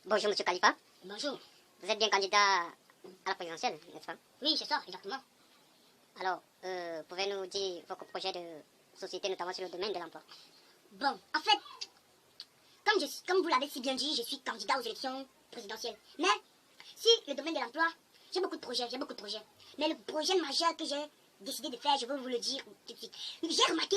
Bonjour, monsieur Khalifa. Bonjour. Vous êtes bien candidat à la présidentielle, n'est-ce pas? Oui, c'est ça, exactement. Alors, pouvez-nous dire vos projets de société, notamment sur le domaine de l'emploi? Bon, en fait, comme vous l'avez si bien dit, je suis candidat aux élections présidentielles. Mais, si le domaine de l'emploi, j'ai beaucoup de projets. Mais le projet majeur que j'ai décidé de faire, je veux vous le dire tout de suite. J'ai remarqué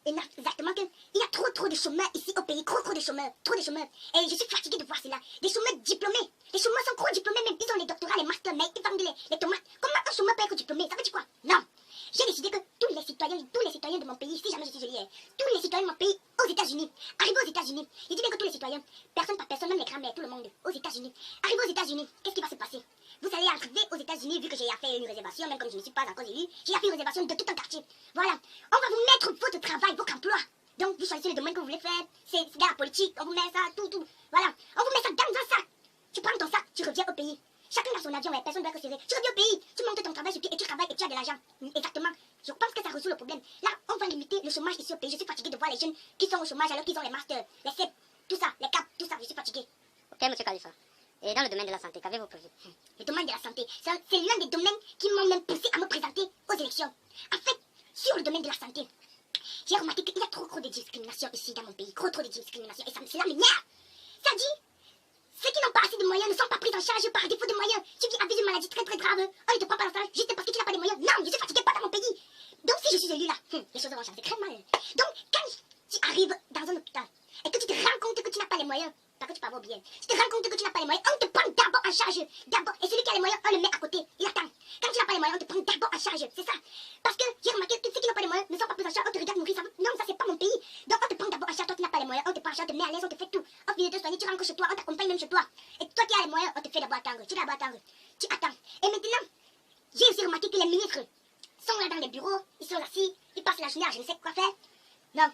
exactement qu'il y a trop de chômeurs ici au pays, trop de chômeurs. Et je suis fatiguée de voir cela. Des chômeurs diplômés. Les chômeurs sont trop diplômés, même ils ont les doctorats, les masters, mais ils vendent les tomates. Comment un chômeur peut être diplômé? Ça veut dire quoi? Non. J'ai décidé que tous les citoyens de mon pays, si jamais je suis joli, tous les citoyens de mon pays aux États-Unis, arrivés aux États-Unis, je dis bien que tous les citoyens, personne par personne, même les grands-mères, tout le monde, aux États-Unis, arrivés aux États-Unis, qu'est-ce qui va se passer? Vous allez arriver aux États-Unis, vu que j'ai fait une réservation, même comme je ne suis pas encore élu, j'ai fait une réservation de tout un quartier. Voilà, on va vous mettre votre travail, votre emploi. Donc vous choisissez le domaine que vous voulez faire, c'est dans la politique, on vous met ça, tout. Voilà, on vous met ça dans un sac. Tu prends ton sac, tu reviens au pays. Chacun a son avion, mais personne ne doit recevoir. Tu reviens au pays, tu montes ton travail sur pied et tu travailles et tu as de l'argent. Exactement. Je pense que ça résout le problème. Là, on va limiter le chômage ici au pays. Je suis fatiguée de voir les jeunes qui sont au chômage alors qu'ils ont les masters, les CEP, tout ça, les CAP, tout ça. Je suis fatiguée. Ok, monsieur Khalifa. Et dans le domaine de la santé, qu'avez-vous prévu? Le domaine de la santé, c'est l'un des domaines qui m'ont même poussé à me présenter aux élections. En fait, sur le domaine de la santé, j'ai remarqué qu'il y a trop de discrimination ici dans mon pays. Trop de discrimination. Et cela m'énerve. Ça dit, ceux qui n'ont pas assez de moyens ne sont pas pris en charge par défaut de moyens. Ceux qui abusent d'une maladie très grave, on ne te prend pas en charge juste parce que tu n'as pas de moyens. Non, je suis fatiguée, pas dans mon pays. Donc si je suis élue là, les choses vont changer très mal. Donc quand tu arrives dans un hôpital et que tu te rends compte que tu n'as pas les moyens, parce que tu peux avoir bien, tu te rends compte que tu n'as pas les moyens, on te prend d'abord en charge. D'abord. Et celui qui a les moyens, on le met à côté. Il attend. Quand tu n'as pas les moyens, on te prend d'abord en charge. C'est ça. Parce que j'ai remarqué que ceux qui n'ont pas les moyens ne sont pas pris en charge. On te regarde mourir. Non, ça c'est pas mon pays. Donc on te prend d'abord en charge. Toi qui n'as pas les moyens, on te prend en charge, on te met à l'aise, on te fait tout. On finit de te soigner, tu rentres chez toi, on t'accompagne même chez toi. Et toi qui as les moyens, on te fait d'abord attendre. Tu dois d'abord attendre. Tu attends. Et maintenant, j'ai aussi remarqué que les ministres sont là dans les bureaux, ils sont assis, ils passent la journée à je ne sais quoi faire. Non.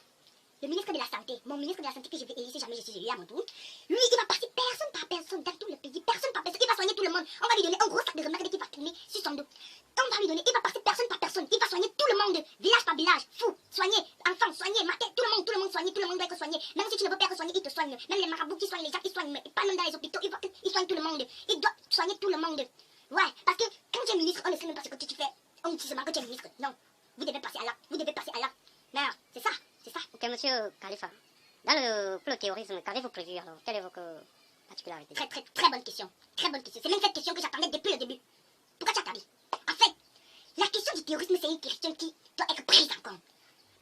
Le ministre de la Santé, mon ministre de la Santé que je vais élire si jamais je suis élu à mon tour, lui, il va passer personne par personne dans tout le pays, personne par personne. Il va soigner tout le monde. On va lui donner un gros sac de remèdes qui va tourner sur son dos. On va lui donner, il va passer personne par personne. Il va soigner tout le monde, village par village, fou, soigner, enfants, soigner, matin, tout le monde soigner, tout le monde doit être soigné. Même si tu ne veux pas être soigné, il te soigne. Même les marabouts qui soignent les gens, ils soignent, mais pas même dans les hôpitaux, ils soignent tout le monde. Il doit soigner tout le monde. Ouais, parce que quand tu es ministre, on ne sait même pas ce que tu fais. On dit seulement que tu es ministre. Non, vous devez passer à l'acte, vous devez passer à l'acte. Mais c'est ça, c'est ça. Ok, monsieur Khalifa. Pour le terrorisme, qu'avez-vous prévu alors? Quelle est votre particularité? Très bonne question. Très bonne question. C'est même cette question que j'attendais depuis le début. Pourquoi tu as attendu? En fait, la question du terrorisme, c'est une question qui doit être prise en compte.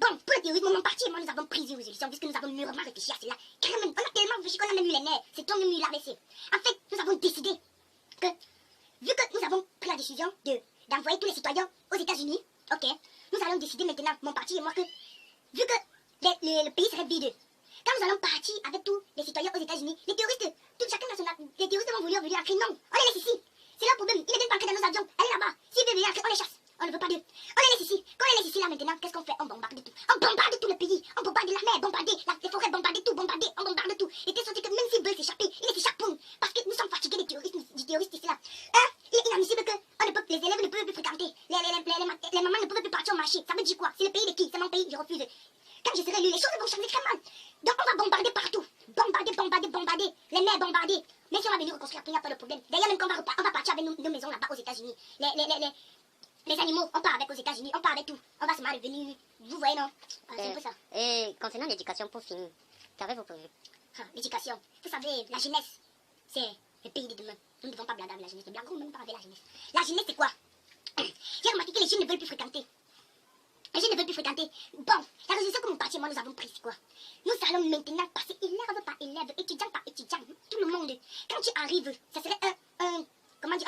Bon, pour le terrorisme, mon parti et moi, nous avons pris une résolution puisque nous avons mûrement réfléchi à cela. Carrément, on a tellement réfléchi qu'on a même eu les nerfs. C'est toi même eu l'AVC. En fait, nous avons décidé que, vu que nous avons pris la décision d'envoyer tous les citoyens aux États-Unis, ok, nous allons décider maintenant, mon parti et moi, que, vu que le pays serait vide, quand nous allons partir avec tous les citoyens aux États-Unis, les terroristes, les terroristes vont vouloir entrer. Non, on les laisse ici. C'est leur problème. Ils ne viennent pas entrer dans nos avions. Allez là-bas. S'ils veulent venir entrer, on les chasse. On ne veut pas d'eux. On les laisse ici. Quand on les laisse ici, là maintenant, qu'est-ce qu'on fait? On bombarde tout. On bombarde tout le pays. On bombarde la mer, bombarder les forêts, bombarder tout, bombarder. On bombarde tout. Et t'es sorti que même s'ils veulent s'échapper, ils s'échappent. Parce que nous sommes fatigués des terroristes, du terroriste ici là. Il est inadmissible que les élèves ne peuvent plus fréquenter. Les mamans ne peuvent plus partir au marché. Ça veut dire quoi? C'est le pays de qui? C'est mon pays. Je refuse. Quand je serai élu, les choses vont changer très mal. Donc on va bombarder partout. Bombarder. Les mers bombarder. Mais si on va venir reconstruire, il n'y a pas de problème. D'ailleurs, même quand on va partir avec nos maisons là-bas aux États-Unis. Les animaux, on part avec aux États-Unis, on part avec tout. On va se mal venir. Vous voyez, non? C'est un peu ça. Et concernant l'éducation, pour finir, qu'avez-vous prévu? L'éducation. Vous savez, la jeunesse, c'est le pays de demain. Nous ne devons pas blaguer avec la jeunesse. Ne blaguons même pas avec la jeunesse. La jeunesse, c'est quoi? J'ai remarqué que les jeunes ne veulent plus fréquenter. Les jeunes ne veulent plus fréquenter. Bon, la résolution que mon parti et moi nous avons prise, c'est quoi? Nous allons maintenant passer élève par élève, étudiant par étudiant, tout le monde. Quand tu arrives, ça serait un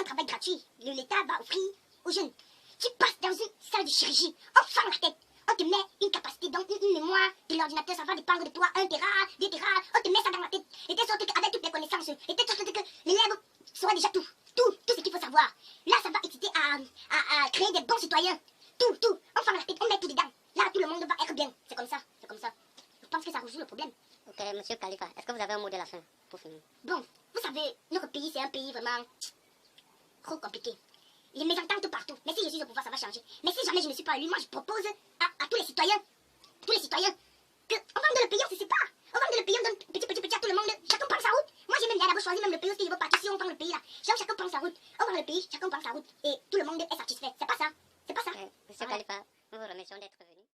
travail gratuit. L'État va offrir aux jeunes. Tu passes dans une salle de chirurgie, on ferme la tête, on te met une capacité, donc une mémoire de l'ordinateur, ça va dépendre de toi, 1 Tera, 2 Tera, on te met ça dans la tête. Et t'es sorti qu'avec toutes les connaissances, et t'es sorti que l'élève saura déjà tout ce qu'il faut savoir. Là, ça va exciter à créer des bons citoyens. Tout, on ferme la tête, on met tout dedans. Là, tout le monde va être bien. C'est comme ça. Je pense que ça résout le problème. Ok, monsieur Khalifa, est-ce que vous avez un mot de la fin pour finir? Bon, vous savez, notre pays, c'est un pays vraiment trop compliqué. Les mésententes partout. Mais si je suis au pouvoir, ça va changer. Mais si jamais je ne suis pas élu, moi, je propose à tous les citoyens, que on vende le pays, on se sépare. On vende le pays, on donne petit à tout le monde. Chacun prend sa route. Moi, j'ai même dit à veut choisir même le pays où il veut partir. Si on vend le pays là, chacun prend sa route. On vend le pays, chacun prend sa route. Et tout le monde est satisfait. C'est pas ça. C'est pas ça. Monsieur Khalifa, nous vous remercions d'être venu.